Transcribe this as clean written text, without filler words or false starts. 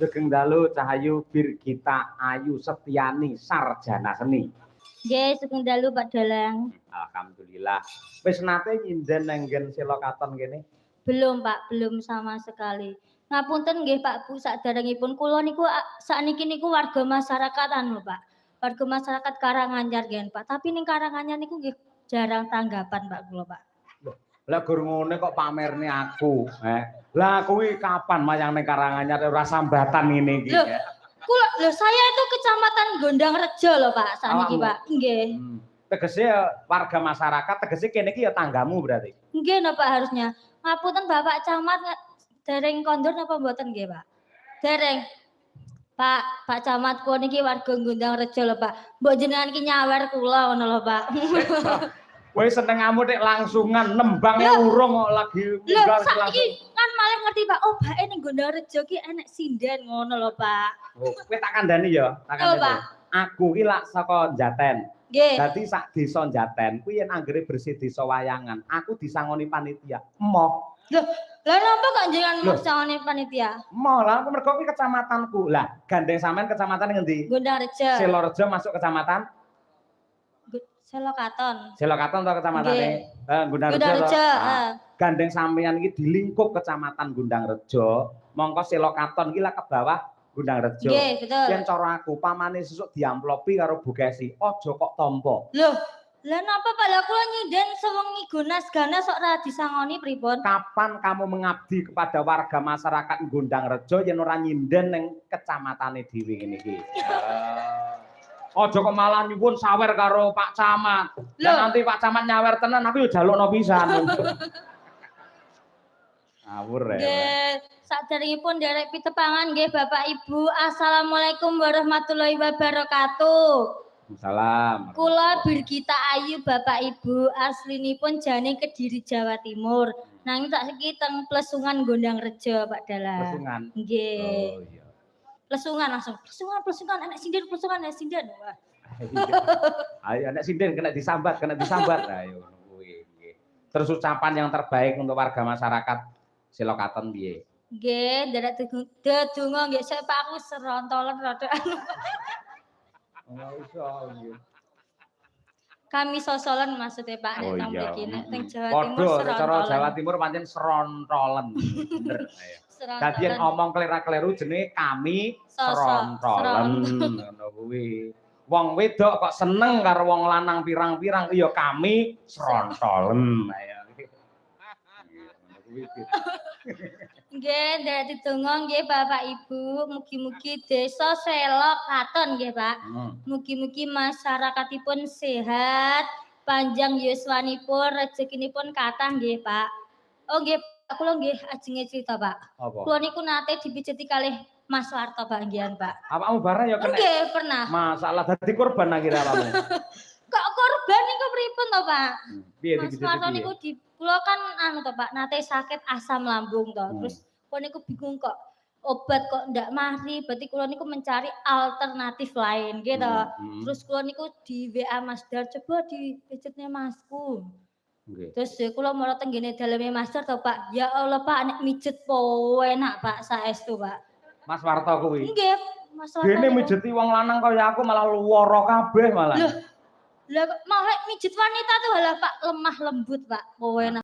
Sugeng dalu Cahayu Birgita Ayu Setiani sarjana seni. Nggih, sugeng dalu Pak Dalang. Alhamdulillah. Wis nate nyinden nenggen Sela Katon kene? Belum, Pak, belum sama sekali. Ngapunten nggih Pak Bu, saderengipun kula niku sakniki niku warga masyarakat anu, Pak. Warga masyarakat Karanganyar nggih, Pak. Tapi ning Karanganyar niku nggih jarang tanggapan Pak kula, Pak. Lah gur ngene kok pamerne aku, Lah kuwi kapan mayang ning Karanganyar ora sambatan ngene iki, Lho, saya itu kecamatan Gondang Rejo lho Pak, sakniki Pak. Nggih. Tegese warga masyarakat, tegese kene iki ya tanggamu berarti. Nggih napa Pak harusnya. Ngapunten Bapak Camat dereng kondur napa mboten nggih Pak? Dereng. Pak Camat kula niki warga Gondang Rejo lho Pak. Mbok jenengan iki nyawer kula ngono lho Pak. Kowe senengamu nek langsungan nembangnya urung kok lagi munggah langsung. Kan malah ngerti Pak, oh bae ning Gondang Rejo ki enek sinden ngono lho Pak. Oh, kowe tak kandhani ya, tak kandhani. Aku ki lak saka Jaten. Nggih. Dadi sak desa Jaten kuwi yen anggere bersih desa wayangan, aku disangoni panitia. Emoh. Lah napa kok jenengan disangoni panitia? Emoh lah, mergo kuwi kecamatanku. Lah, gandeng sampean kecamatan ngendi? Gondang Rejo. Sela Rejo masuk kecamatan Sela Katon. Sela Katon to kecamatane? Gondang Rejo. Gandeng sampeyan iki di lingkup kecamatan Gondang Rejo, mongko Sela Katon iki lah ke bawah Gondang Rejo. Nggih, betul. Yen cara aku pamane sesuk diamplopi karo Bu Kesi, aja kok tampa. Loh, lah napa Pak? Lah kula nyinden sewengi ganas kok ora disangoni pripun? Kapan kamu mengabdi kepada warga masyarakat Gondang Rejo yen ora nyinden ning kecamatane dhewe ngene iki? Aja kok malah nyuwun sawer karo Pak Camat. Lah nanti Pak Camat nyawer tenan aku yo jalukno pisan. Ngawur ya. Nggih, saderengipun nderek pitepangan nggih Bapak Ibu. Assalamualaikum warahmatullahi wabarakatuh. Salam. Kula Birgita Ayu Bapak Ibu, aslinipun jane Kediri Jawa Timur. Nanging tak iki teng Plesungan Gondang Rejo Pak Dalang. Plesungan. Nggih. Oh iya. Plesungan langsung. Plesungan enek sinden, plesungan enek sinden. Wah. Ayo enek sinden kena disambat. Ayo kuwi nggih. Terus ucapan yang terbaik untuk warga masyarakat Sela Katon piye? Nggih, nderek dedonga nggih sik Pak aku serontolen rada anu. Oh iso nggih. Kami sosolen maksudnya Pak nek teng mriki nek teng Jawa Timur serontolen. serontolen. Cara Jawa Timur pancen serontolen. Bener. Dadi yen ngomong kelira-keliru jenenge kami serontolen ngono kuwi. Wong wedok kok seneng karo wong lanang pirang-pirang ya kami serontolen. Ayo. Nggih, nderek ditunggu nggih Bapak Ibu, mugi-mugi desa Sela Katon nggih Pak. Mugi-mugi masyarakatipun sehat, panjang yuswanipun, rezekinipun kathah nggih Pak. Oh nggih, kula nggih ajenge cerita Pak. Kula niku nate dipijeti kalih Mas Warto bagian Pak. Awakmu bareng ya kena? Nggih, pernah. Masalah dadi korban akhirnya awakmu. Kok korban niku pripun to Pak? Piye Mas Warto niku di kula kan anu to Pak, nate sakit asam lambung to. Terus kula niku bingung kok obat kok ndak mari, berarti kula niku mencari alternatif lain gitu. Terus kula niku di WA Mas Dar, coba dipijetnya Masku. Terus kula mara teng ngene daleme Mas Dar to Pak. Ya Allah Pak, nek mijet po enak Pak saestu Pak. Mas Warto kuwi. Nggih, Mas Warto. Dene mijeti wong lanang kaya aku malah luwara kabeh malah. Lah malah mijet wanita tuh halah Pak lemah lembut Pak. Po enak.